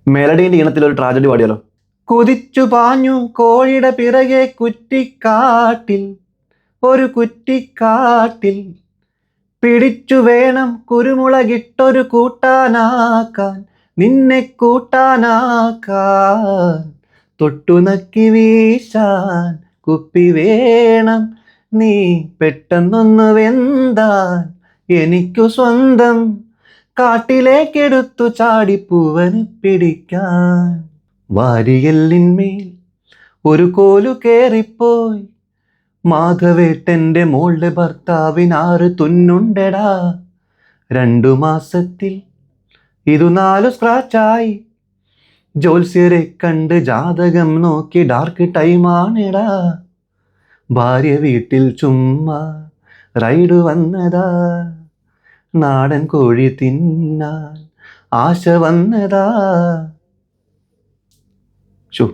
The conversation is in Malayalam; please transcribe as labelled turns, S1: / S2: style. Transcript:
S1: മെലഡീൻ്റെ ഈണത്തിൽ ഒരു ട്രാജഡി പാടിയാലോ? കുതിച്ചു പാഞ്ഞു കോഴിയുടെ പിറകെ കുറ്റിക്കാട്ടിൽ, ഒരു കുറ്റിക്കാട്ടിൽ പിടിച്ചു വേണം കുരുമുളകിട്ടൊരു കൂട്ടാനാക്കാൻ, നിന്നെ കൂട്ടാനാക്കാൻ. തൊട്ടുനക്കി വീശാൻ കുപ്പി വേണം, നീ പെട്ടെന്നൊന്ന് വെന്താൻ എനിക്കു സ്വന്തം. കാട്ടിലേക്കെടുത്തു ചാടിപ്പൂവന് പിടിക്കാൻ. വാരിയെല്ലിന്മേൽ ഒരു കോലു കേറിപ്പോയി, മാധവേട്ടൻ്റെ മോളുടെ ഭർത്താവിനാറ് തുന്നുണ്ടടാ. 2 മാസത്തിൽ ഇതു 4 സ്ക്രാച്ചായി, ജോത്സ്യരെ കണ്ട് ജാതകം നോക്കി ഡാർക്ക് ടൈമാണെടാ. ഭാര്യ വീട്ടിൽ ചുമ്മാ റൈഡ് വന്നതാ, നാടൻ കോഴി തിന്നാൻ ആശ വന്നതാ. ശോ